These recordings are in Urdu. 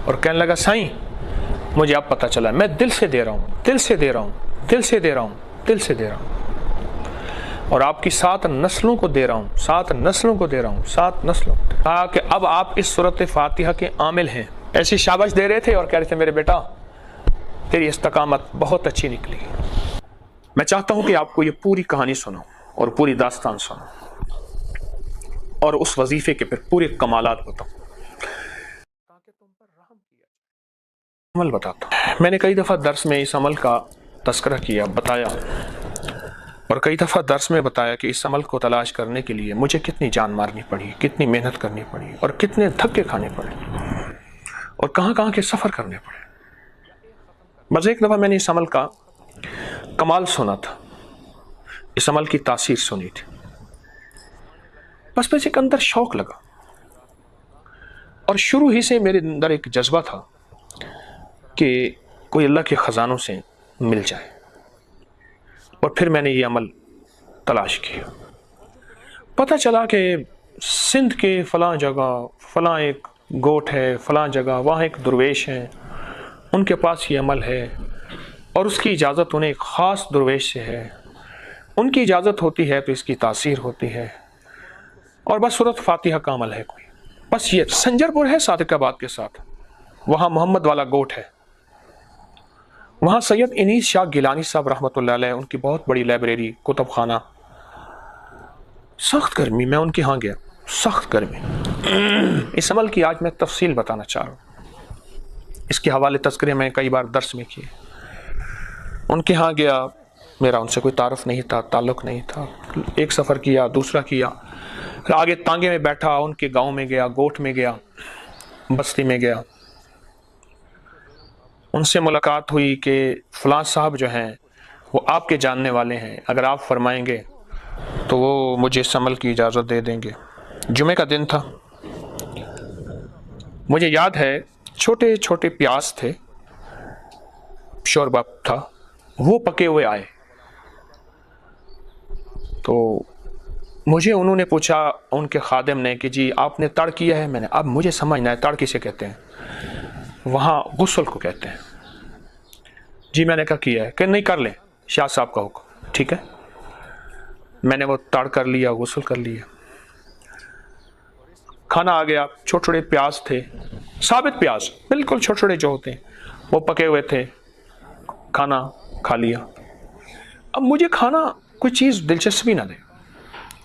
اور کہنے لگا سائیں مجھے اب پتہ چلا میں دل سے دے رہا ہوں، دل سے دے رہا ہوں، دل سے دے رہا ہوں، دل سے دے رہا ہوں، اور آپ کی 7 نسلوں کو دے رہا ہوں، 7 نسلوں کو دے رہا ہوں، 7 نسلوں کو۔ کہا کہ اب آپ اس سورۃ فاتحہ کے عامل ہیں۔ ایسی شاباش دے رہے تھے اور کہہ رہے تھے میرے بیٹا تیری استقامت بہت اچھی نکلی۔ میں چاہتا ہوں کہ آپ کو یہ پوری کہانی سناؤں اور پوری داستان سناؤں اور اس وظیفے کے پھر پورے کمالات بتاؤں تاکہ تم پر رحم کیا جائے۔ عمل بتاتا ہوں۔ میں نے کئی دفعہ درس میں اس عمل کا تذکرہ کیا، بتایا، اور کئی دفعہ درس میں بتایا کہ اس عمل کو تلاش کرنے کے لیے مجھے کتنی جان مارنی پڑی، کتنی محنت کرنی پڑی، اور کتنے دھکے کھانے پڑے، اور کہاں کہاں کے سفر کرنے پڑے۔ بس ایک دفعہ میں نے اس عمل کا کمال سنا تھا، اس عمل کی تاثیر سنی تھی، بس مجھے ایک اندر شوق لگا، اور شروع ہی سے میرے اندر ایک جذبہ تھا کہ کوئی اللہ کے خزانوں سے مل جائے، اور پھر میں نے یہ عمل تلاش کیا۔ پتہ چلا کہ سندھ کے فلاں جگہ فلاں ایک گوٹ ہے، فلاں جگہ وہاں ایک درویش ہیں، ان کے پاس یہ عمل ہے، اور اس کی اجازت انہیں ایک خاص درویش سے ہے، ان کی اجازت ہوتی ہے تو اس کی تاثیر ہوتی ہے، اور بس سورۃ فاتحہ کا عمل ہے کوئی، بس یہ سنجر پور ہے صادق آباد کے ساتھ، وہاں محمد والا گوٹ ہے، وہاں سید انیس شاہ گیلانی صاحب رحمۃ اللہ علیہ، ان کی بہت بڑی لائبریری، کتب خانہ۔ سخت گرمی، میں ان کے ہاں گیا، سخت گرمی۔ اس عمل کی آج میں تفصیل بتانا چاہ رہا ہوں، اس کے حوالے تذکرے میں کئی بار درس میں کیے۔ ان کے ہاں گیا، میرا ان سے کوئی تعارف نہیں تھا، تعلق نہیں تھا، ایک سفر کیا، دوسرا کیا، پھر آگے تانگے میں بیٹھا، ان کے گاؤں میں گیا، گوٹھ میں گیا، بستی میں گیا، ان سے ملاقات ہوئی کہ فلاں صاحب جو ہیں وہ آپ کے جاننے والے ہیں، اگر آپ فرمائیں گے تو وہ مجھے اس عمل کی اجازت دے دیں گے۔ جمعے کا دن تھا، مجھے یاد ہے چھوٹے چھوٹے پیاز تھے، شوربہ تھا، وہ پکے ہوئے آئے، تو مجھے انہوں نے پوچھا، ان کے خادم نے، کہ جی آپ نے تڑ کیا ہے؟ میں نے، اب مجھے سمجھنا ہے تڑ کسے کہتے ہیں، وہاں غسل کو کہتے ہیں۔ جی میں نے کہا کیا ہے، کہ نہیں کر لیں، شاہ صاحب کا حکم، ٹھیک ہے۔ میں نے وہ تڑ کر لیا، غسل کر لیا، کھانا آ گیا، چھوٹے چھوٹے پیاز تھے، ثابت پیاز بالکل چھوٹے چھوٹے جو ہوتے ہیں، وہ پکے ہوئے تھے، کھانا کھا لیا۔ اب مجھے کھانا کوئی چیز دلچسپی نہ دے،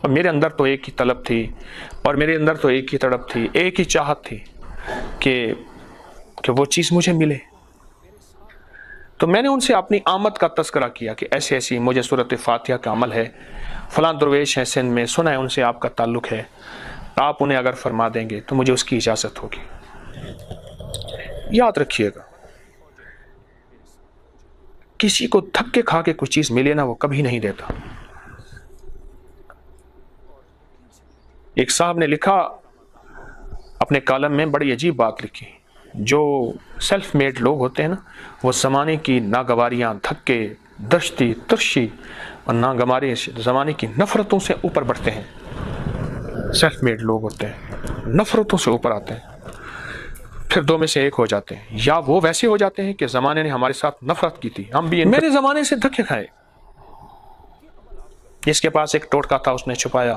اور میرے اندر تو ایک ہی طلب تھی، اور میرے اندر تو ایک ہی تڑپ تھی، ایک ہی چاہت تھی کہ وہ چیز مجھے ملے۔ تو میں نے ان سے اپنی آمد کا تذکرہ کیا کہ ایسی ایسی مجھے سورۃ فاتحہ کا عمل ہے، فلاں درویش ہیں سندھ میں، سنا ہے ان سے آپ کا تعلق ہے، آپ انہیں اگر فرما دیں گے تو مجھے اس کی اجازت ہوگی۔ یاد رکھیے گا، کسی کو دھکے کھا کے کوئی چیز ملے نا، وہ کبھی نہیں دیتا۔ ایک صاحب نے لکھا اپنے کالم میں، بڑی عجیب بات لکھی، جو سیلف میڈ لوگ ہوتے ہیں نا، وہ زمانے کی ناگواریاں، دھکے، دشتی، ترشی اور ناگواری زمانے کی نفرتوں سے اوپر بڑھتے ہیں۔ سیلف میڈ لوگ ہوتے ہیں، نفرتوں سے اوپر آتے ہیں، پھر دو میں سے ایک ہو جاتے ہیں، یا وہ ویسے ہو جاتے ہیں کہ زمانے نے ہمارے ساتھ نفرت کی تھی، ہم بھی میرے زمانے سے دھکے کھائے، جس کے پاس ایک ٹوٹکا تھا اس نے چھپایا،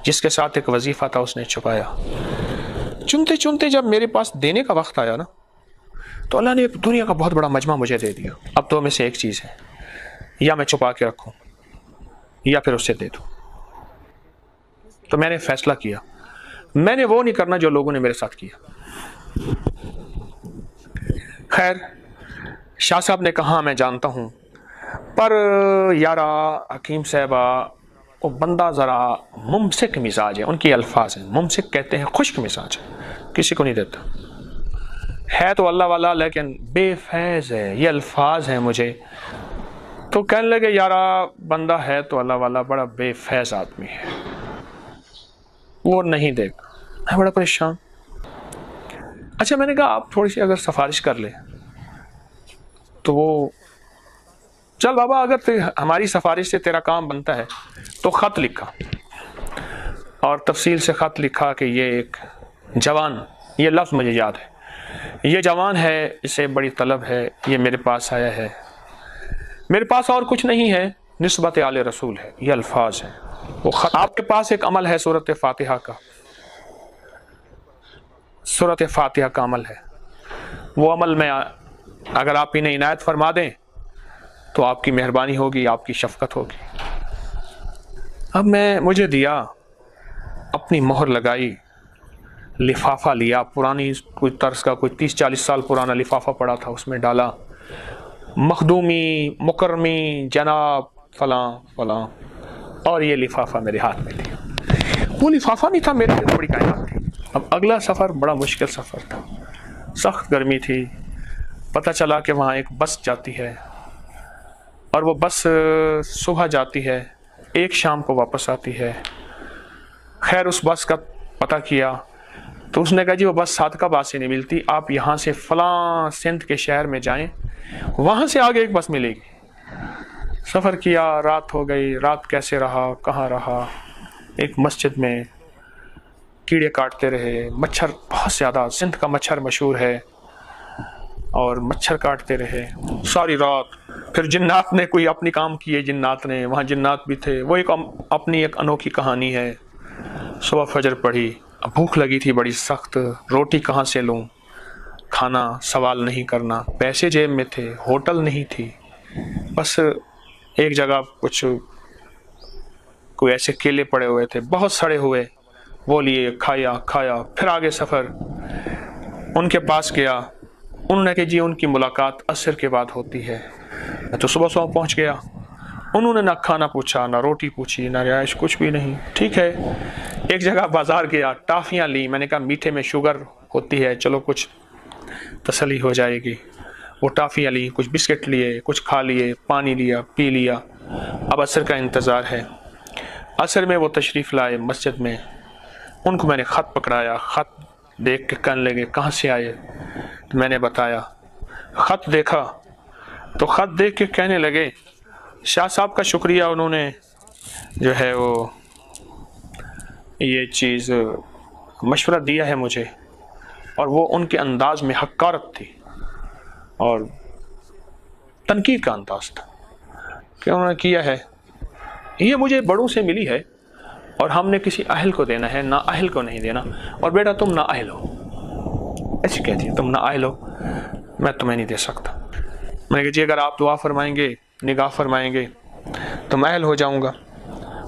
جس کے ساتھ ایک وظیفہ تھا اس نے چھپایا، چنتے چنتے جب میرے پاس دینے کا وقت آیا نا، تو اللہ نے دنیا کا بہت بڑا مجمع مجھے دے دیا، اب دو میں سے ایک چیز ہے، یا میں چھپا کے رکھوں یا پھر اسے دے دوں۔ تو میں نے فیصلہ کیا، میں نے وہ نہیں کرنا جو لوگوں نے میرے ساتھ کیا۔ خیر، شاہ صاحب نے کہا میں جانتا ہوں، پر یارا حکیم صاحبہ وہ بندہ ذرا ممسک مزاج ہے، ان کی الفاظ ہیں، ممسک کہتے ہیں خشک مزاج، کسی کو نہیں دیتا، ہے تو اللہ والا لیکن بے فیض ہے، یہ الفاظ ہیں مجھے۔ تو کہنے لگے یارا بندہ ہے تو اللہ والا، بڑا بے فیض آدمی ہے، وہ نہیں دے گا۔ میں بڑا پریشان۔ اچھا میں نے کہا آپ تھوڑی سی اگر سفارش کر لیں تو وہ، چل بابا اگر ہماری سفارش سے تیرا کام بنتا ہے تو خط لکھا، اور تفصیل سے خط لکھا کہ یہ ایک جوان، یہ لفظ مجھے یاد ہے، یہ جوان ہے، اسے بڑی طلب ہے، یہ میرے پاس آیا ہے، میرے پاس اور کچھ نہیں ہے، نسبت آل رسول ہے، یہ الفاظ ہیں۔ وہ آپ کے پاس ایک عمل ہے سورۃ فاتحہ کا، سورۃ فاتحہ کا عمل ہے، وہ عمل میں اگر آپ انہیں عنایت فرما دیں تو آپ کی مہربانی ہوگی، آپ کی شفقت ہوگی۔ اب مجھے دیا، اپنی مہر لگائی، لفافہ لیا، پرانی کوئی طرز کا، کوئی 30-40 سال پرانا لفافہ پڑا تھا، اس میں ڈالا، مخدومی، مکرمی، جناب فلاں فلاں، اور یہ لفافہ میرے ہاتھ میں دیا۔ وہ لفافہ نہیں تھا، میرے لیے بڑی کائنات تھی۔ اب اگلا سفر بڑا مشکل سفر تھا، سخت گرمی تھی، پتہ چلا کہ وہاں ایک بس جاتی ہے، اور وہ بس صبح جاتی ہے، ایک شام کو واپس آتی ہے۔ خیر اس بس کا پتہ کیا تو اس نے کہا جی وہ بس صادقہ آباد سے نہیں ملتی، آپ یہاں سے فلاں سندھ کے شہر میں جائیں، وہاں سے آگے ایک بس ملے گی۔ سفر کیا، رات ہو گئی، رات کیسے رہا، کہاں رہا، ایک مسجد میں کیڑے کاٹتے رہے، مچھر بہت زیادہ، سندھ کا مچھر مشہور ہے، اور مچھر کاٹتے رہے ساری رات۔ پھر جنات نے کوئی اپنی کام کیے، جنات نے، وہاں جنات بھی تھے، وہ اپنی ایک انوکھی کہانی ہے۔ صبح فجر پڑھی، بھوک لگی تھی بڑی سخت، روٹی کہاں سے لوں، کھانا سوال نہیں کرنا، پیسے جیب میں تھے، ہوٹل نہیں تھی، بس ایک جگہ کچھ کوئی ایسے کیلے پڑے ہوئے تھے بہت سڑے ہوئے، وہ لیے، کھایا، پھر آگے سفر۔ ان کے پاس گیا، انہوں نے کہ جی ان کی ملاقات عصر کے بعد ہوتی ہے۔ میں تو صبح پہنچ گیا، انہوں نے نہ کھانا پوچھا، نہ روٹی پوچھی، نہ رہائش، کچھ بھی نہیں۔ ٹھیک ہے، ایک جگہ بازار گیا، ٹافیاں لی، میں نے کہا میٹھے میں شوگر ہوتی ہے، چلو کچھ تسلی ہو جائے گی۔ وہ ٹافیاں لی، کچھ بسکٹ لیے، کچھ کھا لیے، پانی لیا، پی لیا۔ اب عصر کا انتظار ہے۔ عصر میں وہ تشریف لائے مسجد میں، ان کو میں نے خط پکڑایا، خط دیکھ کے کہنے لگے کہاں سے آئے؟ تو میں نے بتایا، خط دیکھا تو خط دیکھ کے کہنے لگے شاہ صاحب کا شکریہ، انہوں نے جو ہے وہ یہ چیز مشورہ دیا ہے مجھے، اور وہ ان کے انداز میں حقارت تھی اور تنقید کا انداز تھا کہ انہوں نے کیا ہے، یہ مجھے بڑوں سے ملی ہے اور ہم نے کسی اہل کو دینا ہے، نا اہل کو نہیں دینا، اور بیٹا تم نا اہل ہو، ایسی کہتی ہے، تم نا اہل ہو، میں تمہیں نہیں دے سکتا۔ میں نے کہا جی اگر آپ دعا فرمائیں گے، نگاہ فرمائیں گے تو میں اہل ہو جاؤں گا۔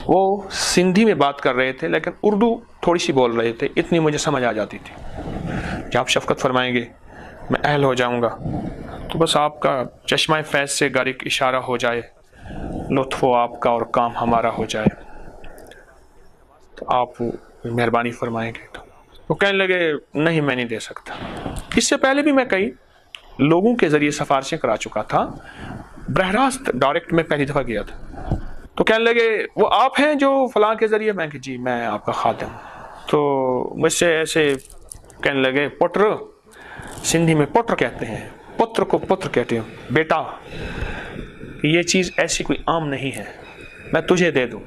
وہ سندھی میں بات کر رہے تھے لیکن اردو تھوڑی سی بول رہے تھے، اتنی مجھے سمجھ آ جاتی تھی کہ آپ شفقت فرمائیں گے میں اہل ہو جاؤں گا، تو بس آپ کا چشمہ فیض سے گر ایک اشارہ ہو جائے، لطف ہو آپ کا اور کام ہمارا ہو جائے، تو آپ مہربانی فرمائیں گے۔ تو وہ کہنے لگے نہیں میں نہیں دے سکتا۔ اس سے پہلے بھی میں کئی لوگوں کے ذریعے سفارشیں کرا چکا تھا، براہ راست ڈائریکٹ میں پہلی دفعہ گیا تھا۔ تو کہنے لگے وہ آپ ہیں جو فلاں کے ذریعے؟ میں کہ جی میں آپ کا خادم ہوں۔ تو مجھ سے ایسے کہنے لگے پٹر، سندھی میں پٹر کہتے ہیں، پتر کو پتر کہتے ہیں، بیٹا یہ چیز ایسی کوئی عام نہیں ہے، میں تجھے دے دوں،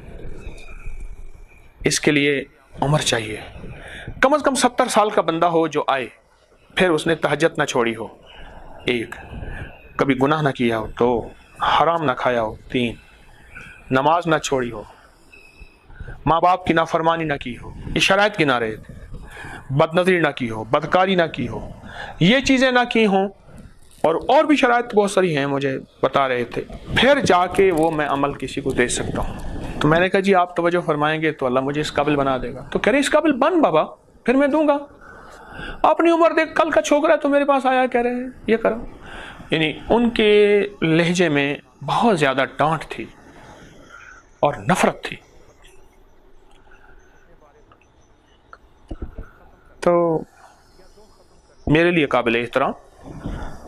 اس کے لیے عمر چاہیے، کم از کم 70 سال کا بندہ ہو جو آئے، پھر اس نے تہجد نہ چھوڑی ہو، 1 کبھی گناہ نہ کیا ہو، 2 حرام نہ کھایا ہو، 3 نماز نہ چھوڑی ہو، ماں باپ کی نافرمانی نہ کی ہو، یہ شرائط گنا رہے تھے، بد نظری نہ کی ہو، بدکاری نہ کی ہو، یہ چیزیں نہ کی ہوں، اور بھی شرائط بہت ساری ہیں مجھے بتا رہے تھے، پھر جا کے وہ میں عمل کسی کو دے سکتا ہوں۔ تو میں نے کہا جی آپ توجہ فرمائیں گے تو اللہ مجھے اس قابل بنا دے گا۔ تو کہہ رہے اس قابل بن بابا، پھر میں دوں گا، اپنی عمر دیکھ، کل کا چھوکرا ہے تو میرے پاس آیا کہہ رہے ہیں یہ کرو۔ یعنی ان کے لہجے میں بہت زیادہ ڈانٹ تھی اور نفرت تھی۔ تو میرے لیے قابل احترام،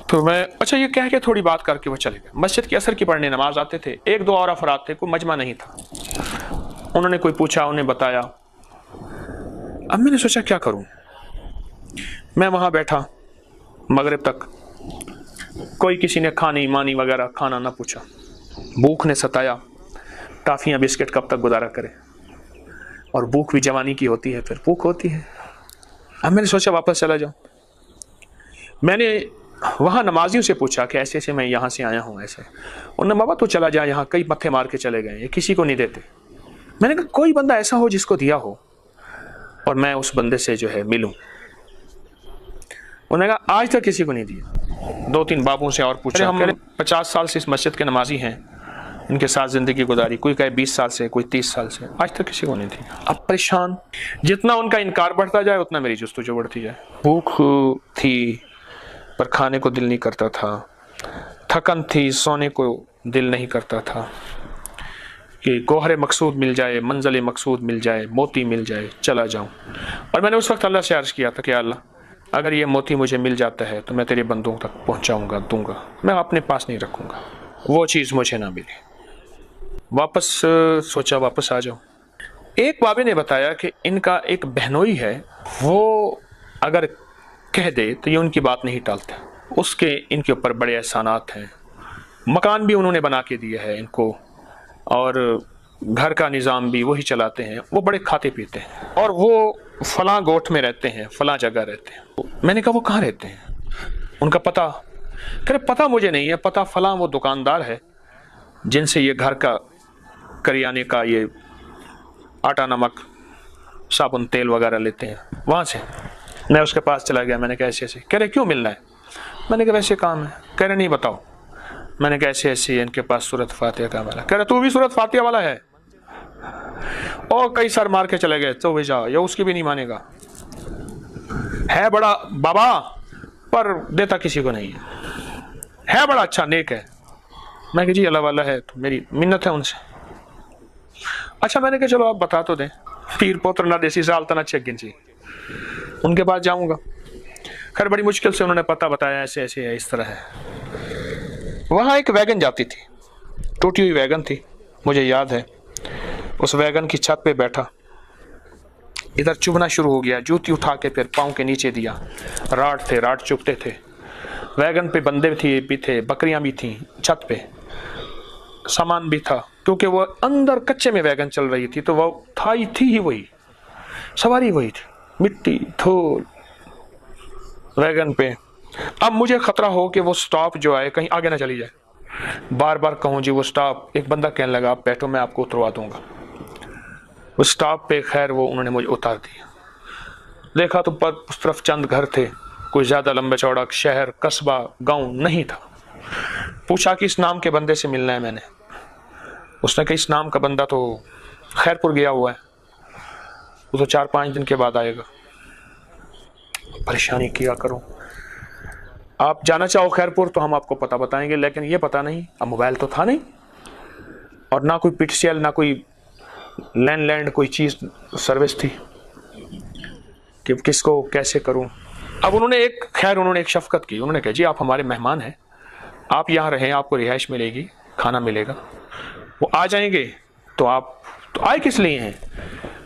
تو میں اچھا یہ کہہ کے تھوڑی بات کر کے وہ چلے گئے۔ مسجد کی عصر کی پڑھنے نماز آتے تھے، 1-2 اور افراد تھے، کوئی مجمع نہیں تھا۔ انہوں نے کوئی پوچھا، انہیں بتایا۔ اب میں نے سوچا کیا کروں، میں وہاں بیٹھا مغرب تک، کوئی کسی نے کھانی مانی وغیرہ کھانا نہ پوچھا، بھوک نے ستایا، ٹافیاں بسکٹ کب تک گزارا کرے، اور بھوک بھی جوانی کی ہوتی ہے، پھر بھوک ہوتی ہے۔ اب میں نے سوچا واپس چلا جاؤں۔ میں نے وہاں نمازیوں سے پوچھا کہ ایسے ایسے میں یہاں سے آیا ہوں ایسے. انہوں نے بابا تو چلا جا, یہاں کئی متھے مار کے چلے گئے, یہ کسی کو نہیں دیتے. میں نے کہا کوئی بندہ ایسا ہو جس کو دیا ہو اور میں اس بندے سے جو ہے ملوں. انہوں نے کہا آج تک کسی کو نہیں دیا. 2-3 بابوں سے اور پوچھا, ہم 50 سال سے اس مسجد کے نمازی ہیں, ان کے ساتھ زندگی گزاری, کوئی کہے 20 سال سے, کوئی 30 سال سے, آج تک کسی کو نہیں دیا. اب پریشان, جتنا ان کا انکار بڑھتا جائے اتنا میری جستجو بڑھتی جائے. بھوک تھی پر کھانے کو دل نہیں کرتا تھا, تھکن تھی سونے کو دل نہیں کرتا تھا, کہ گوہر مقصود مل جائے, منزل مقصود مل جائے, موتی مل جائے, چلا جاؤں. اور میں نے اس وقت اللہ سے عرض کیا تھا کہ اللہ اگر یہ موتی مجھے مل جاتا ہے تو میں تیرے بندوں تک پہنچاؤں گا, دوں گا, میں اپنے پاس نہیں رکھوں گا. وہ چیز مجھے نہ ملی. واپس سوچا واپس آ جاؤں. ایک بابے نے بتایا کہ ان کا ایک بہنوئی ہے, وہ اگر کہہ دے تو یہ ان کی بات نہیں ٹالتے. اس کے ان کے اوپر بڑے احسانات ہیں, مکان بھی انہوں نے بنا کے دیا ہے ان کو, اور گھر کا نظام بھی وہی چلاتے ہیں. وہ بڑے کھاتے پیتے ہیں, اور وہ فلاں گوٹھ میں رہتے ہیں, فلاں جگہ رہتے ہیں. میں نے کہا وہ کہاں رہتے ہیں, ان کا پتہ. کہ پتہ مجھے نہیں ہے, پتہ فلاں وہ دکاندار ہے جن سے یہ گھر کا کریانے کا یہ آٹا نمک صابن تیل وغیرہ لیتے ہیں, وہاں سے. میں اس کے پاس چلا گیا, میں نے کہا ایسے ایسے. کہہ رہے کیوں ملنا ہے؟ میں نے کہا ویسے کام ہے. کہہ رہے نہیں بتاؤ. میں نے کہا ایسے ایسے ان کے پاس سورۃ فاتحہ کا والا. کہہ رہے تو بھی سورۃ فاتحہ والا ہے, اور کئی سر مار کے چلے گئے. تو بھی جاؤ, یا اس کی بھی نہیں مانے گا. ہے بڑا بابا پر دیتا کسی کو نہیں ہے بڑا اچھا نیک ہے. میں کہ جی اللہ والا ہے, تو میری منت ہے ان سے. اچھا میں نے کہا چلو آپ بتا تو دیں. پیر پوتر نہ دیسی سالتا نہ چیک گنچی, ان کے پاس جاؤں گا. خیر بڑی مشکل سے انہوں نے پتہ بتایا, ایسے ایسے ہے, اس طرح ہے. وہاں ایک ویگن جاتی تھی, ٹوٹی ہوئی ویگن تھی, مجھے یاد ہے. اس ویگن کی چھت پہ بیٹھا, ادھر چبھنا شروع ہو گیا. جوتی اٹھا کے پھر پاؤں کے نیچے دیا. راڈ تھے, راڈ چبھتے تھے. ویگن پہ بندے بھی تھے, بکریاں بھی تھیں, چھت پہ سامان بھی تھا, کیونکہ وہ اندر کچے میں ویگن چل رہی تھی, تو وہ تھی ہی وہی, سواری وہی تھی, مٹی دھول ویگن پہ. اب مجھے خطرہ ہو کہ وہ سٹاپ جو ہے کہیں آگے نہ چلی جائے. بار بار کہوں جی وہ سٹاپ. ایک بندہ کہنے لگا آپ بیٹھو میں آپ کو اتروا دوں گا. وہ سٹاپ پہ خیر وہ انہوں نے مجھے اتار دیا. دیکھا تو اس طرف چند گھر تھے, کوئی زیادہ لمبا چوڑا شہر قصبہ گاؤں نہیں تھا. پوچھا کہ اس نام کے بندے سے ملنا ہے. میں نے, اس نے کہا اس نام کا بندہ تو خیر پور گیا ہوا ہے, وہ تو 4-5 دن کے بعد آئے گا. پریشانی کیا کروں. آپ جانا چاہو خیر پور تو ہم آپ کو پتہ بتائیں گے, لیکن یہ پتہ نہیں. اب موبائل تو تھا نہیں, اور نہ کوئی پٹ سیل, نہ کوئی لینڈ کوئی چیز سروس تھی کہ کس کو کیسے کروں. اب انہوں نے ایک شفقت کی. انہوں نے کہا جی آپ ہمارے مہمان ہیں, آپ یہاں رہیں, آپ کو رہائش ملے گی, کھانا ملے گا. وہ آ جائیں گے تو آپ تو آئے کس لیے ہیں؟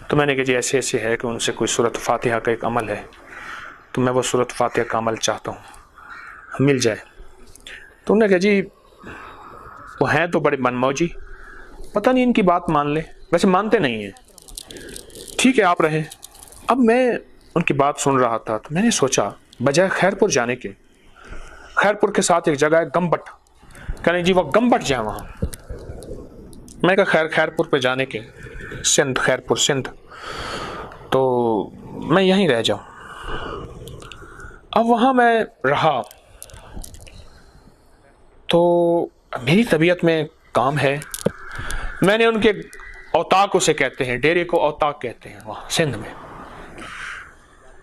تو میں نے کہا جی ایسے ایسے ہے کہ ان سے کوئی سورۃ فاتحہ کا ایک عمل ہے, تو میں وہ سورۃ فاتحہ کا عمل چاہتا ہوں, مل جائے. تو انہوں نے کہا جی وہ ہیں تو بڑے من موجی, پتہ نہیں ان کی بات مان لیں. ویسے مانتے نہیں ہیں. ٹھیک ہے آپ رہیں. اب میں ان کی بات سن رہا تھا, تو میں نے سوچا بجائے خیر پور جانے کے, خیر پور کے ساتھ ایک جگہ ہے گمبٹ, کہہ رہے جی وہ گمبٹ جائیں وہاں. میں کہا خیر پور پہ جانے کے, سندھ, خیر پور سندھ, تو میں یہیں رہ جاؤں. اب وہاں میں رہا تو میری طبیعت میں کام ہے. میں نے ان کے اوتاق اسے کہتے ہیں, ڈیرے کو اوتاق کہتے ہیں وہاں سندھ میں.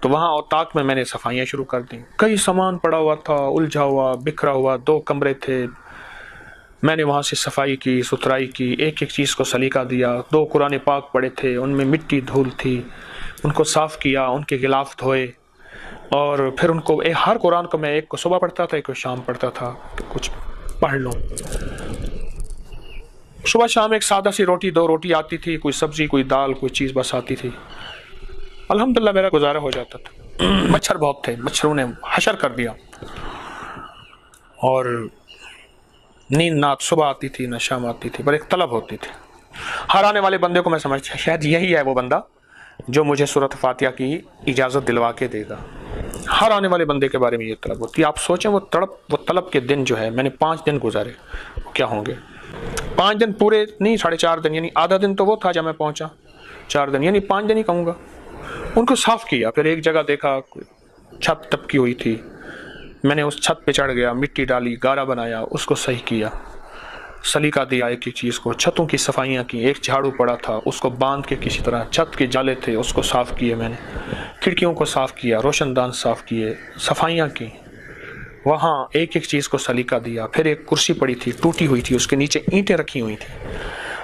تو وہاں اوتاق میں نے صفائیاں شروع کر دیں. کئی سامان پڑا ہوا تھا, الجھا ہوا, بکھرا ہوا, 2 کمرے تھے. میں نے وہاں سے صفائی کی, ستھرائی کی, ایک ایک چیز کو سلیقہ دیا. 2 قرآن پاک پڑے تھے, ان میں مٹی دھول تھی, ان کو صاف کیا, ان کے غلاف دھوئے, اور پھر ان کو ہر قرآن کو میں ایک کو صبح پڑھتا تھا, ایک کو شام پڑھتا تھا کہ کچھ پڑھ لوں. صبح شام ایک سادہ سی روٹی, 2 روٹی آتی تھی, کوئی سبزی, کوئی دال, کوئی چیز بس آتی تھی. الحمدللہ میرا گزارا ہو جاتا تھا. مچھر بہت تھے, مچھروں نے حشر کر دیا, اور نیند نہ صبح آتی تھی نہ شام آتی تھی, پر ایک طلب ہوتی تھی. ہر آنے والے بندے کو میں سمجھتا شاید یہی ہے وہ بندہ جو مجھے سورۃ فاتحہ کی اجازت دلوا کے دے گا. ہر آنے والے بندے کے بارے میں یہ طلب ہوتی ہے. آپ سوچیں وہ طلب کے دن جو ہے میں نے 5 دن گزارے کیا ہوں گے. 5 دن پورے نہیں 4.5 دن, یعنی آدھا دن تو وہ تھا جب میں پہنچا, 4 دن یعنی 5 دن ہی کہوں گا. ان کو صاف کیا, پھر ایک جگہ دیکھا چھت ٹپکی ہوئی تھی, میں نے اس چھت پہ چڑھ گیا, مٹی ڈالی, گارا بنایا, اس کو صحیح کیا, سلیقہ دیا ایک ایک چیز کو, چھتوں کی صفائیاں کی, ایک جھاڑو پڑا تھا اس کو باندھ کے کسی طرح, چھت کے جالے تھے اس کو صاف کیے میں نے, کھڑکیوں کو صاف کیا, روشن دان صاف کیے, صفائیاں کی, وہاں ایک ایک چیز کو سلیقہ دیا. پھر ایک کرسی پڑی تھی ٹوٹی ہوئی تھی, اس کے نیچے اینٹیں رکھی ہوئی تھیں,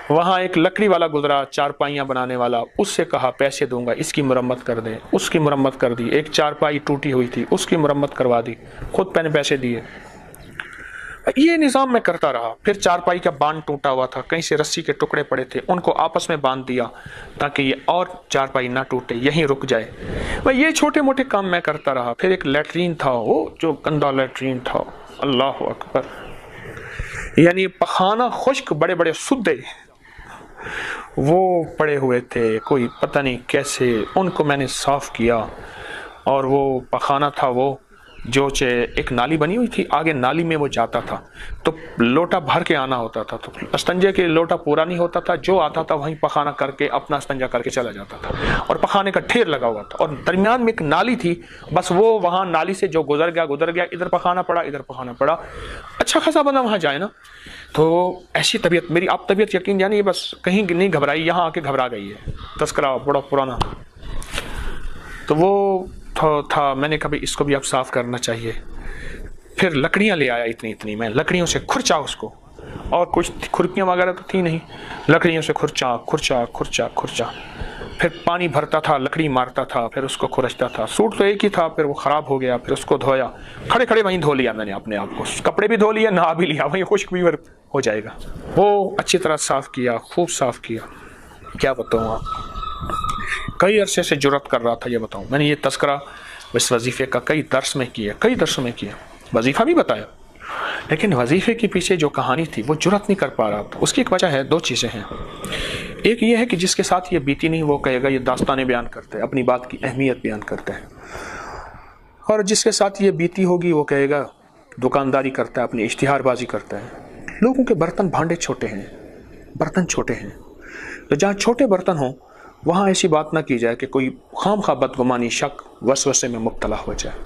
وہاں ایک لکڑی والا گزرا چارپائیاں بنانے والا, اس سے کہا پیسے دوں گا اس کی مرمت کر دے, اس کی مرمت کر دی. ایک چارپائی ٹوٹی ہوئی تھی اس کی مرمت کروا دی, خود میں نے پیسے دیے. یہ نظام میں کرتا رہا. پھر چارپائی کا باندھ ٹوٹا ہوا تھا, کہیں سے رسی کے ٹکڑے پڑے تھے, ان کو آپس میں باندھ دیا تاکہ یہ اور چارپائی نہ ٹوٹے, یہیں رک جائے. یہ چھوٹے موٹے کام میں کرتا رہا. پھر ایک لیٹرین تھا, وہ جو گندا لیٹرین تھا, اللہ اکبر, یعنی پخانہ خشک, بڑے بڑے سدے وہ پڑے ہوئے تھے, کوئی پتہ نہیں کیسے, ان کو میں نے صاف کیا. اور وہ پخانہ تھا وہ جو ایک نالی بنی ہوئی تھی, آگے نالی میں وہ جاتا تھا تو لوٹا بھر کے آنا ہوتا تھا, تو استنجے کے لوٹا پورا نہیں ہوتا تھا, جو آتا تھا وہیں پخانہ کر کے اپنا استنجا کر کے چلا جاتا تھا, اور پخانے کا ڈھیر لگا ہوا تھا, اور درمیان میں ایک نالی تھی, بس وہ وہاں نالی سے جو گزر گیا, ادھر پخانہ پڑا, ادھر پخانہ پڑا. اچھا خاصا بندہ وہاں جائے نا, تو ایسی طبیعت میری, آپ طبیعت یقین جانیے بس کہیں نہیں گھبرائی, یہاں آ کے گھبرا گئی ہے. تذکرہ بڑا پرانا, تو وہ تھا, میں نے کبھی اس کو بھی اب صاف کرنا چاہیے. پھر لکڑیاں لے آیا اتنی, میں لکڑیوں سے کھرچا اس کو, اور کچھ کھرکیاں وغیرہ تو تھی نہیں, لکڑیوں سے کھرچا. پھر پانی بھرتا تھا, لکڑی مارتا تھا, پھر اس کو کھرچتا تھا. سوٹ تو ایک ہی تھا, پھر وہ خراب ہو گیا, پھر اس کو دھویا, کھڑے وہیں دھو لیا میں نے اپنے آپ کو, کپڑے بھی دھو لیا, نہا بھی لیا, وہیں خشک بھی ہو جائے گا. وہ اچھی طرح صاف کیا, خوب صاف کیا. کیا بتاؤں آپ, کئی عرصے سے جرات کر رہا تھا, یہ بتاؤں میں نے یہ تذکرہ اس وظیفے کا کئی درسوں میں کیا, وظیفہ بھی بتایا, لیکن وظیفے کے پیچھے جو کہانی تھی وہ جرات نہیں کر پا رہا تھا. اس کی ایک وجہ ہے, 2 چیزیں ہیں. ایک یہ ہے کہ جس کے ساتھ یہ بیتی نہیں وہ کہے گا یہ داستانیں بیان کرتے ہیں, اپنی بات کی اہمیت بیان کرتے ہیں, اور جس کے ساتھ یہ بیتی ہوگی وہ کہے گا دکانداری کرتا ہے, اپنی اشتہار بازی کرتا ہے. لوگوں کے برتن بھانڈے چھوٹے ہیں, تو جہاں چھوٹے برتن ہوں وہاں ایسی بات نہ کی جائے کہ کوئی خام خواہ بدگمانی, شک, وسوسے میں مبتلا ہو جائے.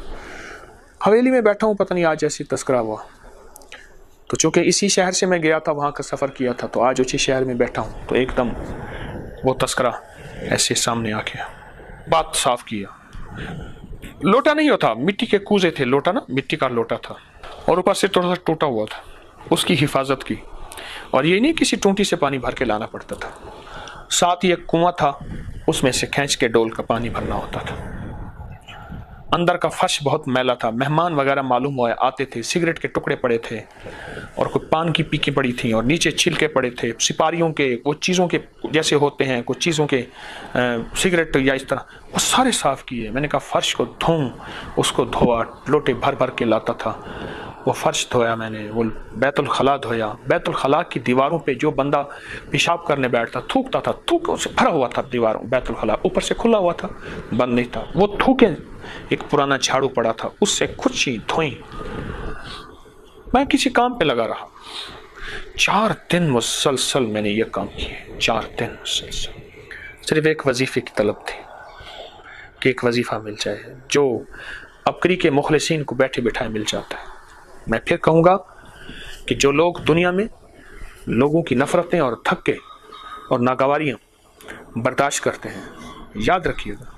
حویلی میں بیٹھا ہوں, پتہ نہیں آج ایسی تذکرہ ہوا, تو چونکہ اسی شہر سے میں گیا تھا, وہاں کا سفر کیا تھا, تو آج اسی شہر میں بیٹھا ہوں, تو ایک دم وہ تذکرہ ایسے سامنے آ کے بات صاف کیا. لوٹا نہیں ہوتا, مٹی کے کوزے تھے, لوٹا نا مٹی کا لوٹا تھا, اور اوپر سے تھوڑا سا ٹوٹا ہوا تھا, اس کی حفاظت کی. اور یہ نہیں کسی ٹونٹی سے پانی بھر کے لانا پڑتا تھا, ساتھ ہی ایک کنواں تھا, اس میں سے کھینچ کے ڈول کا پانی بھرنا ہوتا تھا. اندر کا فرش بہت میلا تھا, مہمان وغیرہ معلوم ہوا آتے تھے, سگریٹ کے ٹکڑے پڑے تھے, اور کوئی پان کی پیکی پڑی تھیں, اور نیچے چھلکے پڑے تھے, سپاریوں کے, وہ چیزوں کے جیسے ہوتے ہیں, کچھ چیزوں کے سگریٹ یا اس طرح, وہ سارے صاف کیے. میں نے کہا فرش کو دھوؤں, اس کو دھویا, لوٹے بھر کے لاتا تھا, وہ فرش دھویا میں نے, وہ بیت الخلاء دھویا. بیت الخلاء کی دیواروں پہ جو بندہ پیشاب کرنے بیٹھتا تھوکتا تھا, تھوک سے بھرا ہوا تھا دیواروں, بیت الخلاء اوپر سے کھلا ہوا تھا, بند نہیں تھا, وہ تھوکے. ایک پرانا جھاڑو پڑا تھا, اس سے کھرچی دھوئی. میں کسی کام پہ لگا رہا, 4 دن مسلسل میں نے یہ کام کیے, 4 دن مسلسل. صرف ایک وظیفے کی طلب تھی کہ ایک وظیفہ مل جائے جو عبقری کے مخلصین کو بیٹھے بٹھائے مل جاتا ہے. میں پھر کہوں گا کہ جو لوگ دنیا میں لوگوں کی نفرتیں اور دھکے اور ناگواریاں برداشت کرتے ہیں, یاد رکھیے گا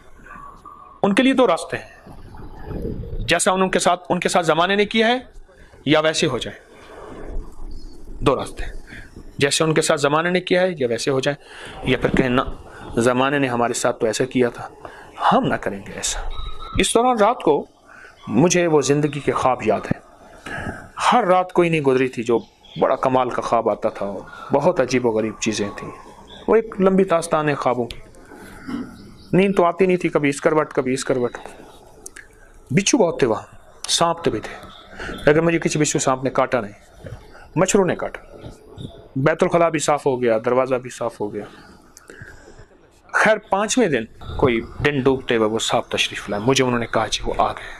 ان کے لیے 2 راستے ہیں, جیسا ان کے ساتھ زمانے نے کیا ہے یا ویسے ہو جائے. 2 راستے ہیں, جیسے ان کے ساتھ زمانے نے کیا ہے یا ویسے ہو جائے, یا پھر کہیں نہ زمانے نے ہمارے ساتھ تو ایسا کیا تھا, ہم نہ کریں گے ایسا. اس دوران رات کو مجھے وہ زندگی کے خواب یاد ہیں. ہر رات کوئی نہیں گزری تھی جو بڑا کمال کا خواب آتا تھا, اور بہت عجیب و غریب چیزیں تھیں. وہ ایک لمبی داستان ہے خوابوں کی. نیند تو آتی نہیں تھی, کبھی اس کروٹ کبھی اس کروٹ. بچھو بہت تھے وہاں, سانپ بھی تھے, لیکن مجھے کسی بچھو سانپ نے کاٹا نہیں, مچھروں نے کاٹا. بیت الخلاء بھی صاف ہو گیا, دروازہ بھی صاف ہو گیا. خیر 5ویں دن کوئی دن ڈوبتے ہوئے وہ صاحب تشریف لائے, مجھے انہوں نے کہا جی وہ آ گئے.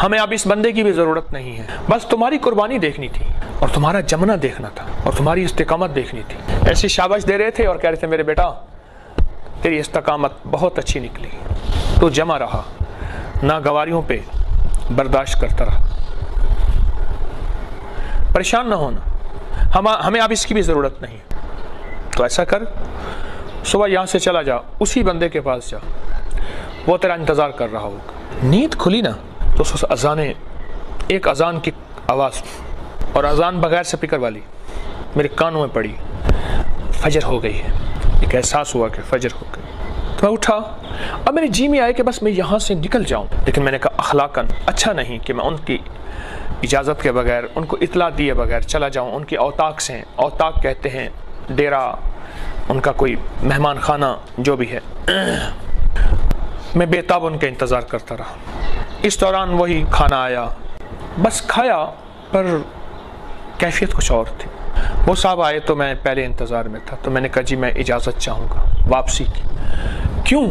ہمیں اب اس بندے کی بھی ضرورت نہیں ہے، بس تمہاری قربانی دیکھنی تھی اور تمہارا جمنا دیکھنا تھا اور تمہاری استقامت دیکھنی تھی۔ ایسی شاباش دے رہے تھے اور کہہ رہے تھے میرے بیٹا تیری استقامت بہت اچھی نکلی، تو جمع رہا، ناگواریوں پہ برداشت کرتا رہا، پریشان نہ ہونا، ہمیں اب اس کی بھی ضرورت نہیں۔ تو ایسا کر، صبح یہاں سے چلا جا، اسی بندے کے پاس جا، وہ تیرا انتظار کر رہا ہوگا۔ نیند کھلی نا تو ایک اذان کی آواز، اور اذان بغیر سپیکر والی میرے کانوں میں پڑی، فجر ہو گئی ہے۔ ایک احساس ہوا کہ فجر ہو گئی، تو میں اٹھا۔ اب میرے جی میں آئے کہ بس میں یہاں سے نکل جاؤں، لیکن میں نے کہا اخلاقاً اچھا نہیں کہ میں ان کی اجازت کے بغیر، ان کو اطلاع دیے بغیر چلا جاؤں۔ ان کے اوطاق سے، اوطاق کہتے ہیں ڈیرا، ان کا کوئی مہمان خانہ جو بھی ہے۔ میں بے تاب ان کے انتظار کرتا رہا۔ اس دوران وہی کھانا آیا، بس کھایا، پر کیفیت کچھ اور تھی۔ وہ صاحب آئے تو میں پہلے انتظار میں تھا، تو میں نے کہا جی میں اجازت چاہوں گا واپسی کی۔ کیوں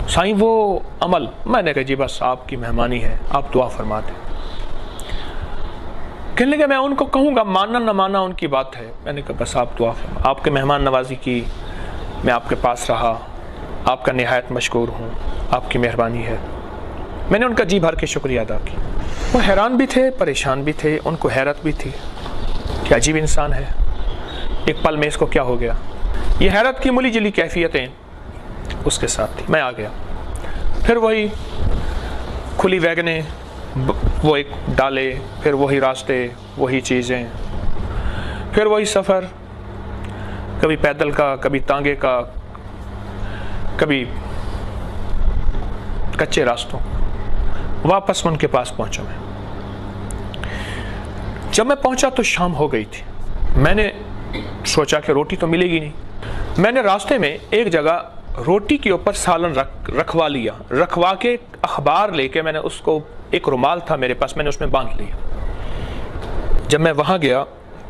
سائیں وہ عمل؟ میں نے کہا جی بس آپ کی مہمانی ہے، آپ دعا فرما دیں۔ کہنے لگے میں ان کو کہوں گا، ماننا نہ ماننا ان کی بات ہے۔ میں نے کہا بس آپ دعا فرما، آپ کے مہمان نوازی کی، میں آپ کے پاس رہا، آپ کا نہایت مشکور ہوں، آپ کی مہربانی ہے۔ میں نے ان کا جی بھر کے شکریہ ادا کی۔ وہ حیران بھی تھے، پریشان بھی تھے، ان کو حیرت بھی تھی کہ عجیب انسان ہے، ایک پل میں اس کو کیا ہو گیا۔ یہ حیرت کی ملی جلی کیفیتیں اس کے ساتھ تھی۔ میں آ گیا، پھر وہی کھلی ویگنیں، وہ ایک ڈالے، پھر وہی راستے، وہی چیزیں، پھر وہی سفر، کبھی پیدل کا، کبھی تانگے کا، کبھی کچے راستوں۔ واپس ان کے پاس پہنچا میں۔ جب میں پہنچا تو شام ہو گئی تھی۔ میں نے سوچا کہ روٹی تو ملے گی نہیں۔ میں نے راستے میں ایک جگہ روٹی کے اوپر سالن رکھوا لیا، رکھوا کے اخبار لے کے، میں نے اس کو، ایک رومال تھا میرے پاس، میں نے اس میں باندھ لیا۔ جب میں وہاں گیا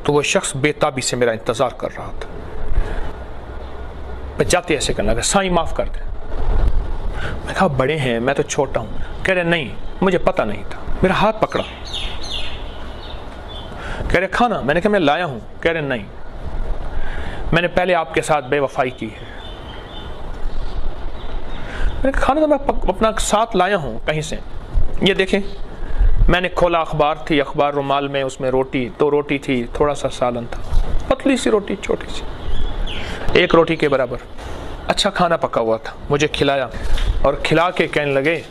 تو وہ شخص بے تابی سے میرا انتظار کر رہا تھا۔ میں جاتے ایسے کرنے لگا، سائیں معاف کر دیں۔ میں کہا بڑے ہیں، میں تو چھوٹا ہوں۔ کہہ رہے نہیں، مجھے پتہ نہیں تھا۔ میرا ہاتھ پکڑا، کہہ رہے کھانا؟ میں نے کہا میں لایا ہوں۔ کہہ رہے نہیں، میں نے پہلے آپ کے ساتھ بے وفائی کی ہے۔ میں نے کہا کھانا تو میں اپنا ساتھ لایا ہوں کہیں سے۔ یہ دیکھیں، میں نے کھولا، اخبار تھی، اخبار رومال میں، اس میں روٹی، 2 روٹی تھی، تھوڑا سا سالن تھا، پتلی سی روٹی، چھوٹی سی، 1 روٹی کے برابر۔ اچھا کھانا پکا ہوا تھا، مجھے کھلایا، اور کھلا کے کہنے لگے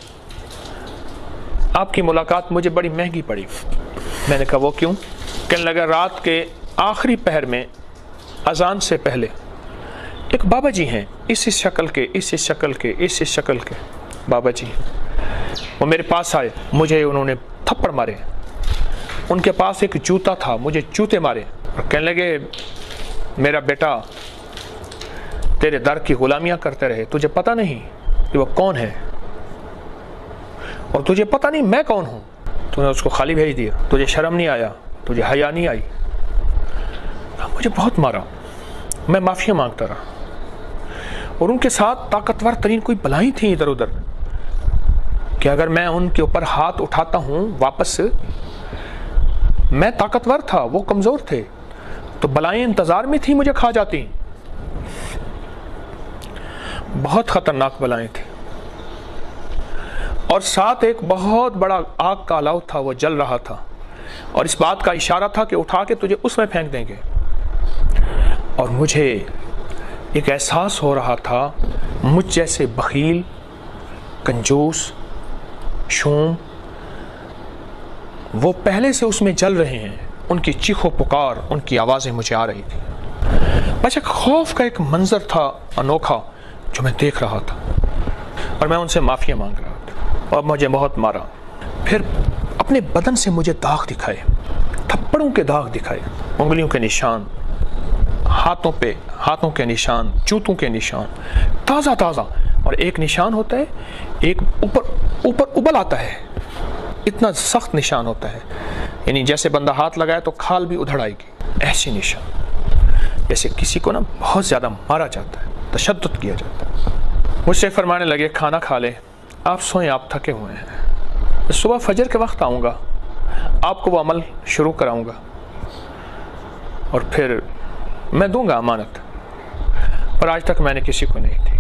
آپ کی ملاقات مجھے بڑی مہنگی پڑی۔ میں نے کہا وہ کیوں؟ کہنے لگا رات کے آخری پہر میں اذان سے پہلے ایک بابا جی ہیں، اس شکل کے بابا جی، وہ میرے پاس آئے، مجھے انہوں نے تھپڑ مارے۔ ان کے پاس ایک جوتا تھا، مجھے جوتے مارے، اور کہنے لگے میرا بیٹا تیرے در کی غلامیاں کرتے رہے، تجھے پتہ نہیں کہ وہ کون ہے، اور تجھے پتہ نہیں میں کون ہوں، تو نے اس کو خالی بھیج دیا، تجھے شرم نہیں آیا، تجھے حیا نہیں آئی۔ مجھے بہت مارا، میں معافی مانگتا رہا، اور ان کے ساتھ طاقتور ترین کوئی بلائیں تھیں ادھر ادھر، کہ اگر میں ان کے اوپر ہاتھ اٹھاتا ہوں واپس، میں طاقتور تھا، وہ کمزور تھے، تو بلائیں انتظار میں تھیں مجھے کھا جاتی۔ بہت خطرناک بلائیں تھیں، اور ساتھ ایک بہت بڑا آگ کا الاؤ تھا، وہ جل رہا تھا، اور اس بات کا اشارہ تھا کہ اٹھا کے تجھے اس میں پھینک دیں گے۔ اور مجھے ایک احساس ہو رہا تھا، مجھ جیسے بخیل، کنجوس، شوم، وہ پہلے سے اس میں جل رہے ہیں، ان کی چیخ و پکار، ان کی آوازیں مجھے آ رہی تھیں۔ بس ایک خوف کا ایک منظر تھا انوکھا جو میں دیکھ رہا تھا، اور میں ان سے معافی مانگ رہا تھا، اور مجھے بہت مارا۔ پھر اپنے بدن سے مجھے داغ دکھائے، تھپڑوں کے داغ دکھائے، انگلیوں کے نشان، ہاتھوں کے نشان، جوتوں کے نشان، تازہ تازہ، اور ایک نشان ہوتا ہے، ایک اوپر ابل آتا ہے، اتنا سخت نشان ہوتا ہے، یعنی جیسے بندہ ہاتھ لگائے تو کھال بھی ادھڑ آئے گی، ایسی نشان، جیسے کسی کو نا بہت زیادہ مارا جاتا ہے، تشدد کیا جاتا ہے۔ مجھ سے فرمانے لگے کھانا کھا لے، آپ سوئیں، آپ تھکے ہوئے ہیں۔ صبح فجر کے وقت آؤں گا، آپ کو وہ عمل شروع کراؤں گا اور پھر میں دوں گا امانت، پر آج تک میں نے کسی کو نہیں دی۔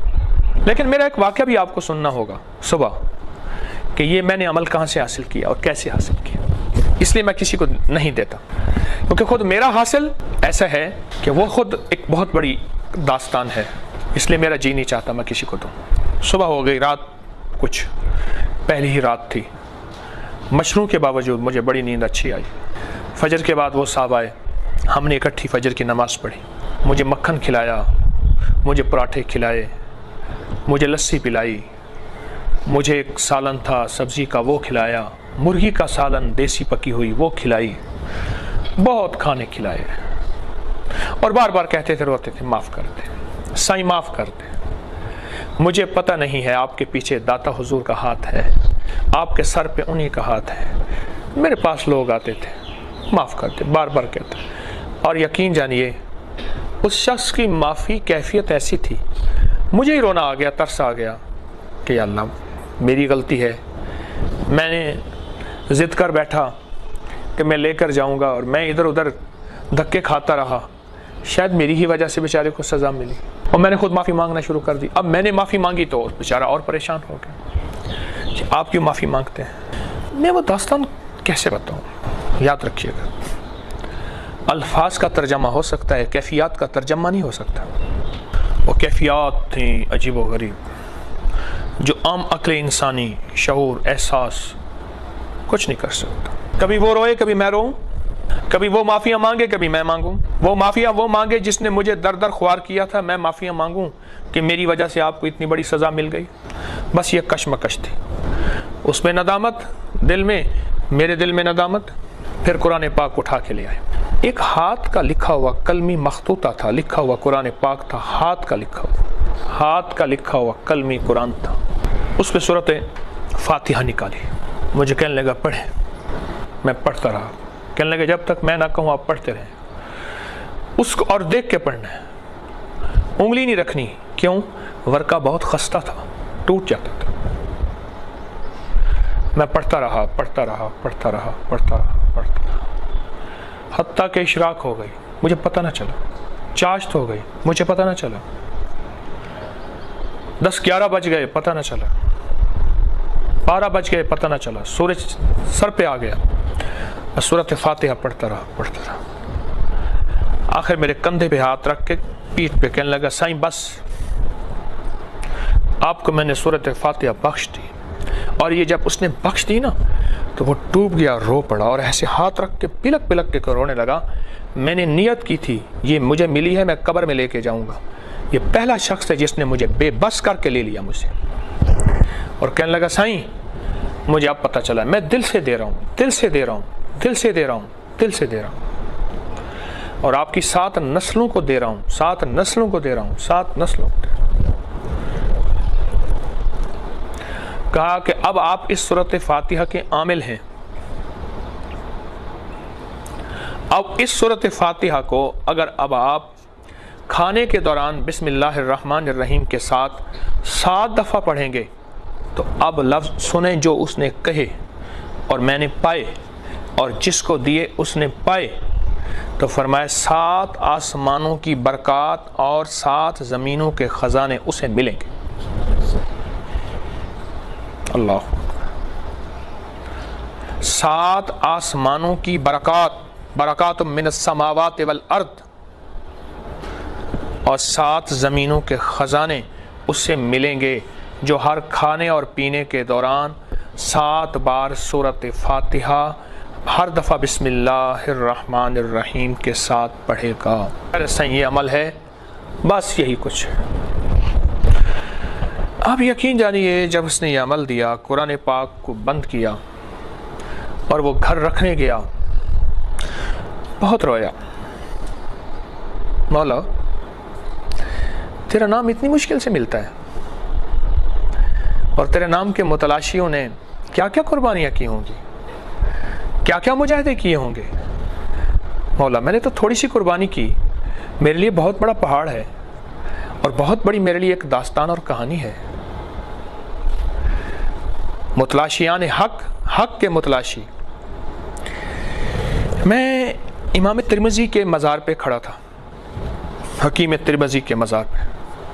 لیکن میرا ایک واقعہ بھی آپ کو سننا ہوگا صبح کہ یہ میں نے عمل کہاں سے حاصل کیا اور کیسے حاصل کیا، اس لیے میں کسی کو نہیں دیتا، کیونکہ خود میرا حاصل ایسا ہے کہ وہ خود ایک بہت بڑی داستان ہے، اس لیے میرا جی نہیں چاہتا میں کسی کو دوں۔ صبح ہو گئی، رات کچھ پہلی ہی رات تھی، مشروع کے باوجود مجھے بڑی نیند اچھی آئی۔ فجر کے بعد وہ صاحب آئے، ہم نے اکٹھی فجر کی نماز پڑھی، مجھے مکھن کھلایا، مجھے پراٹھے کھلائے، مجھے لسی پلائی، مجھے ایک سالن تھا سبزی کا وہ کھلایا، مرغی کا سالن دیسی پکی ہوئی وہ کھلائی، بہت کھانے کھلائے، اور بار بار کہتے تھے، روتے تھے، معاف کر دے سائیں، معاف کر دے، مجھے پتہ نہیں ہے آپ کے پیچھے داتا حضور کا ہاتھ ہے، آپ کے سر پہ انہی کا ہاتھ ہے۔ میرے پاس لوگ آتے تھے، معاف کر دے، بار بار کہتے، اور یقین جانیے اس شخص کی معافی کیفیت ایسی تھی، مجھے ہی رونا آ گیا، ترس آ گیا کہ یا اللہ میری غلطی ہے، میں نے ضد کر بیٹھا کہ میں لے کر جاؤں گا اور میں ادھر ادھر دھکے کھاتا رہا، شاید میری ہی وجہ سے بیچارے کو سزا ملی، اور میں نے خود معافی مانگنا شروع کر دی۔ اب میں نے معافی مانگی تو بیچارہ اور پریشان ہو گیا کہ آپ کیوں معافی مانگتے ہیں۔ میں وہ داستان کیسے بتاؤں؟ یاد رکھیے گا، الفاظ کا ترجمہ ہو سکتا ہے، کیفیات کا ترجمہ نہیں ہو سکتا۔ وہ کیفیات تھیں عجیب و غریب جو عام عقل انسانی شعور احساس کچھ نہیں کر سکتا۔ کبھی وہ روئے، کبھی میں روؤں، کبھی وہ معافیاں مانگے، کبھی میں مانگوں، وہ معافیاں وہ مانگے جس نے مجھے در در خوار کیا تھا، میں معافیاں مانگوں کہ میری وجہ سے آپ کو اتنی بڑی سزا مل گئی۔ بس یہ کشمکش تھی، اس میں ندامت دل میں، میرے دل میں ندامت، پھر قرآن پاک اٹھا کے لے آئے۔ ایک ہاتھ کا لکھا ہوا کلمی مخطوطہ تھا، لکھا ہوا قرآن پاک تھا، ہاتھ کا لکھا ہوا کلمی قرآن تھا، اس پہ سورت فاتحہ نکالی، مجھے کہنے لگا پڑھے، میں پڑھتا رہا، کہنے لگا جب تک میں نہ کہوں آپ پڑھتے رہیں، اس کو اور دیکھ کے پڑھنا ہے، انگلی نہیں رکھنی، کیوں؟ ورقہ بہت خستہ تھا، ٹوٹ جاتا تھا۔ میں پڑھتا رہا، حتیٰ کہ اشراق ہو گئی، مجھے پتہ نہ چلا، چاشت ہو گئی، مجھے پتہ نہ چلا، 10-11 بج گئے، پتہ نہ چلا، 12 بج گئے، پتہ نہ چلا، سورج سر پہ آ گیا، میں سورت فاتحہ پڑھتا رہا، آخر میرے کندھے پہ ہاتھ رکھ کے پیٹھ پہ کہنے لگا سائیں بس، آپ کو میں نے سورت فاتحہ بخش دی۔ اور یہ جب اس نے بخش دی نا تو وہ ڈوب گیا، رو پڑا، اور ایسے ہاتھ رکھ کے پلک کے رونے لگا، میں نے نیت کی تھی یہ مجھے ملی ہے، میں قبر میں لے کے جاؤں گا، یہ پہلا شخص ہے جس نے مجھے بے بس کر کے لے لیا مجھ سے۔ اور کہنے لگا سائیں مجھے اب پتہ چلا، میں دل سے دے رہا ہوں، اور آپ کی 7 نسلوں کو دے رہا ہوں، 7 نسلوں کو دے رہا ہوں، 7 نسلوں کو۔ کہا کہ اب آپ اس سورت فاتحہ کے عامل ہیں، اب اس سورت فاتحہ کو اگر اب آپ کھانے کے دوران بسم اللہ الرحمن الرحیم کے ساتھ 7 دفعہ پڑھیں گے تو اب لفظ سنیں جو اس نے کہے اور میں نے پائے، اور جس کو دیے اس نے پائے، تو فرمایا 7 آسمانوں کی برکات اور 7 زمینوں کے خزانے اسے ملیں گے۔ اللہ، 7 آسمانوں کی برکات من السماوات والارض، اور 7 زمینوں کے خزانے اسے ملیں گے جو ہر کھانے اور پینے کے دوران 7 بار سورت فاتحہ ہر دفعہ بسم اللہ الرحمن الرحیم کے ساتھ پڑھے گا۔ ایسا یہ عمل ہے، بس یہی کچھ ہے۔ آپ یقین جانیے جب اس نے یہ عمل دیا، قرآن پاک کو بند کیا اور وہ گھر رکھنے گیا، بہت رویا، مولا تیرا نام اتنی مشکل سے ملتا ہے، اور تیرے نام کے متلاشیوں نے کیا کیا قربانیاں کی ہوں گی، کیا کیا مجاہدے کیے ہوں گے، مولا میں نے تو تھوڑی سی قربانی کی، میرے لیے بہت بڑا پہاڑ ہے، اور بہت بڑی میرے لیے ایک داستان اور کہانی ہے۔ متلاشیان حق حق کے متلاشی۔ میں امام ترمذی کے مزار پہ کھڑا تھا، حکیم ترمذی کے مزار پہ،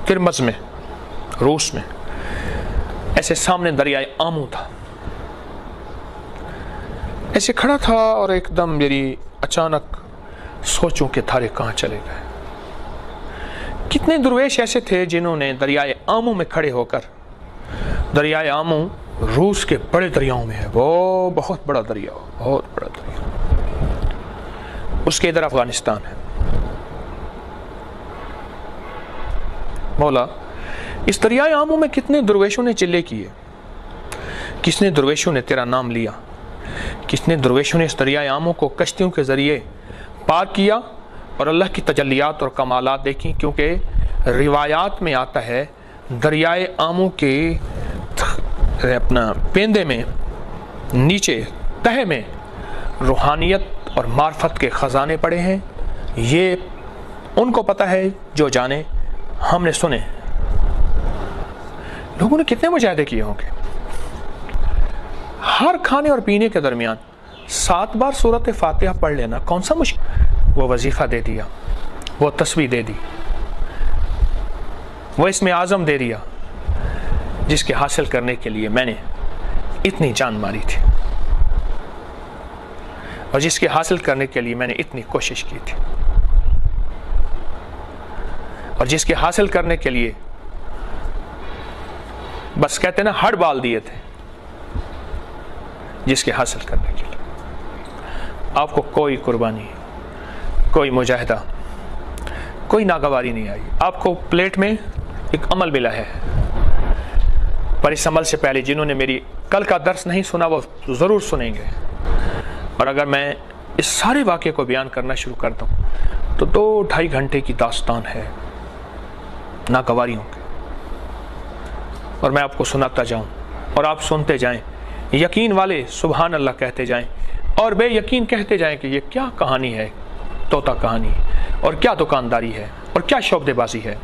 ترمز میں، روس میں۔ ایسے سامنے دریائے آمو تھا، ایسے کھڑا تھا اور ایک دم میری اچانک سوچوں کے دھارے کہاں چلے گئے۔ کتنے درویش ایسے تھے جنہوں نے دریائے آمو میں کھڑے ہو کر، دریائے آمو روس کے بڑے دریاؤں میں ہے، وہ بہت بڑا دریا، بہت بڑا دریا، اس کے ادھر افغانستان ہے۔ مولا، اس دریائے آمو میں کتنے درویشوں نے چلے کیے، کتنے درویشوں نے تیرا نام لیا، کتنے درویشوں نے اس دریائے آمو کو کشتیوں کے ذریعے پار کیا اور اللہ کی تجلیات اور کمالات دیکھیں، کیونکہ روایات میں آتا ہے دریائے آمو کے اپنا پیندے میں، نیچے تہہ میں روحانیت اور معرفت کے خزانے پڑے ہیں۔ یہ ان کو پتہ ہے جو جانے، ہم نے سنے۔ لوگوں نے کتنے مجاہدے کیے ہوں گے۔ ہر کھانے اور پینے کے درمیان 7 بار سورۃ فاتحہ پڑھ لینا کون سا مشکل؟ وہ وظیفہ دے دیا، وہ تسبیح دے دی، وہ اسم اعظم دے دیا، جس کے حاصل کرنے کے لیے میں نے اتنی جان ماری تھی، اور جس کے حاصل کرنے کے لیے میں نے اتنی کوشش کی تھی، اور جس کے حاصل کرنے کے لیے بس کہتے نا ہڑ بال دیے تھے، جس کے حاصل کرنے کے لیے آپ کو کوئی قربانی، کوئی مجاہدہ، کوئی ناگواری نہیں آئی۔ آپ کو پلیٹ میں ایک عمل ملا ہے، پر اس عمل سے پہلے جنہوں نے میری کل کا درس نہیں سنا وہ ضرور سنیں گے، اور اگر میں اس سارے واقعے کو بیان کرنا شروع کرتا ہوں تو 2-2.5 گھنٹے کی داستان ہے ناگواریوں کی، اور میں آپ کو سناتا جاؤں اور آپ سنتے جائیں، یقین والے سبحان اللہ کہتے جائیں اور بے یقین کہتے جائیں کہ یہ کیا کہانی ہے، طوطا کہانی، اور کیا دکانداری ہے، اور کیا شعبدے بازی ہے۔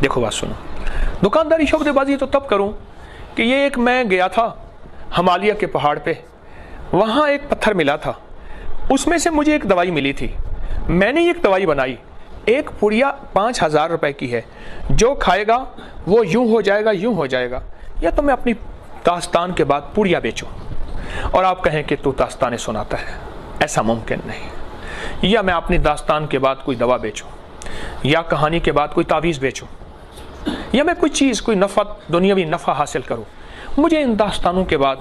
دیکھو بات سنو، دکانداری شعبدے بازی تو تب کروں کہ یہ ایک میں گیا تھا ہمالیہ کے پہاڑ پہ، وہاں ایک پتھر ملا تھا، اس میں سے مجھے ایک دوائی ملی تھی، میں نے ایک دوائی بنائی، ایک پڑیا 5000 روپے کی ہے، جو کھائے گا وہ یوں ہو جائے گا، یوں ہو جائے گا۔ یا تو میں اپنی داستان کے بعد پڑیا بیچوں اور آپ کہیں کہ تو داستانیں سناتا ہے، ایسا ممکن نہیں۔ یا میں اپنی داستان کے بعد کوئی دوا بیچوں، یا کہانی کے بعد کوئی تعویذ بیچوں، یا میں کوئی چیز، کوئی نفع، دنیاوی نفع حاصل کروں۔ مجھے ان داستانوں کے بعد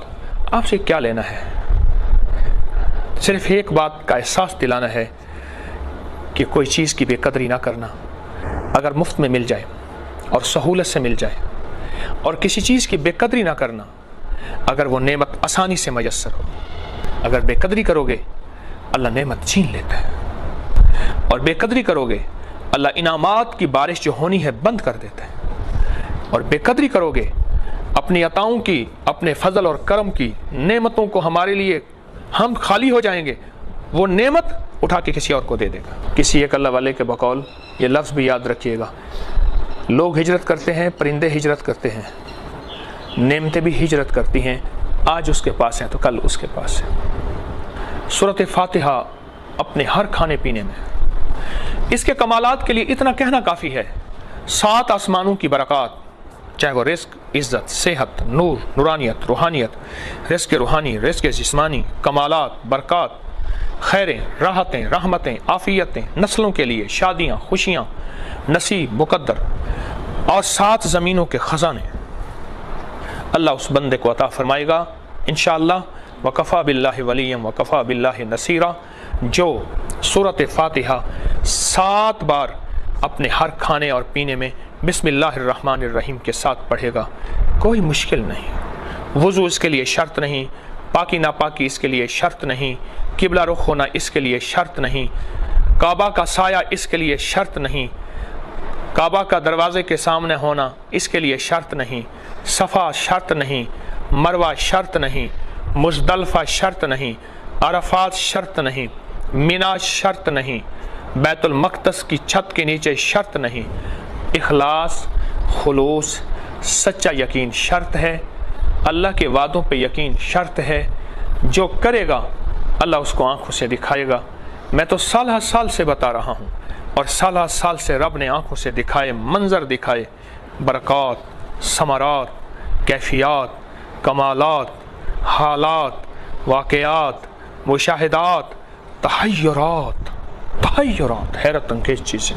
آپ سے کیا لینا ہے؟ صرف ایک بات کا احساس دلانا ہے کہ کوئی چیز کی بے قدری نہ کرنا، اگر مفت میں مل جائے اور سہولت سے مل جائے، اور کسی چیز کی بے قدری نہ کرنا اگر وہ نعمت آسانی سے میسر ہو۔ اگر بے قدری کرو گے اللہ نعمت چھین لیتا ہے، اور بے قدری کرو گے اللہ انعامات کی بارش جو ہونی ہے بند کر دیتا ہے، اور بے قدری کرو گے اپنی عطاؤں کی، اپنے فضل اور کرم کی نعمتوں کو ہمارے لیے ہم خالی ہو جائیں گے، وہ نعمت اٹھا کے کسی اور کو دے دے گا۔ کسی ایک اللہ والے کے بقول یہ لفظ بھی یاد رکھیے گا، لوگ ہجرت کرتے ہیں، پرندے ہجرت کرتے ہیں، نعمتیں بھی ہجرت کرتی ہیں، آج اس کے پاس ہیں تو کل اس کے پاس ہے۔ سورۃ فاتحہ اپنے ہر کھانے پینے میں، اس کے کمالات کے لیے اتنا کہنا کافی ہے، 7 آسمانوں کی برکات، چاہے وہ رزق، عزت، صحت، نور، نورانیت، روحانیت، رزق روحانی، رزق جسمانی، کمالات، برکات، خیریں، راحتیں، رحمتیں، عافیتیں، نسلوں کے لیے شادیاں، خوشیاں، نصیب، مقدر، اور 7 زمینوں کے خزانے اللہ اس بندے کو عطا فرمائے گا انشاءاللہ۔ وکفا باللہ ولیم وکفا باللہ نصیرا، جو سورۃ فاتحہ 7 بار اپنے ہر کھانے اور پینے میں بسم اللہ الرحمن الرحیم کے ساتھ پڑھے گا، کوئی مشکل نہیں۔ وضو اس کے لیے شرط نہیں، پاکی ناپاکی اس کے لیے شرط نہیں، قبلہ رخ ہونا اس کے لیے شرط نہیں، کعبہ کا سایہ اس کے لیے شرط نہیں، کعبہ کا دروازے کے سامنے ہونا اس کے لیے شرط نہیں، صفا شرط نہیں، مروہ شرط نہیں، مزدلفہ شرط نہیں، عرفات شرط نہیں، مینا شرط نہیں، بیت المقدس کی چھت کے نیچے شرط نہیں، اخلاص، خلوص، سچا یقین شرط ہے، اللہ کے وعدوں پہ یقین شرط ہے، جو کرے گا اللہ اس کو آنکھوں سے دکھائے گا۔ میں تو سالہ سال سے بتا رہا ہوں، اور سالہ سال سے رب نے آنکھوں سے دکھائے، منظر دکھائے، برکات، ثمرات، کیفیات، کمالات، حالات، واقعات، مشاہدات، تحیرات، حیرت انگیز چیزیں۔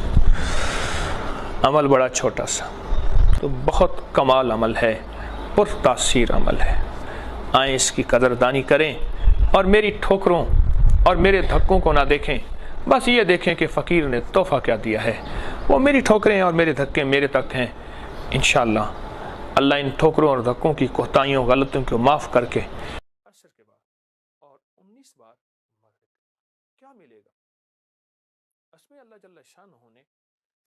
عمل بڑا چھوٹا سا تو بہت کمال عمل ہے، پر تاثیر عمل ہے۔ آئیں اس کی قدردانی کریں، اور میری ٹھوکروں اور میرے دھکوں کو نہ دیکھیں، بس یہ دیکھیں کہ فقیر نے تحفہ کیا دیا ہے۔ وہ میری ٹھوکریں اور میرے دھکے میرے تک ہیں، انشاءاللہ اللہ ان ٹھوکروں اور دھکوں کی کوتاہیوں غلطیوں کو معاف کر کے عصر کے بعد اور 19 بار مغرب کیا ملے گا؟ اس میں اللہ جل شانہ نے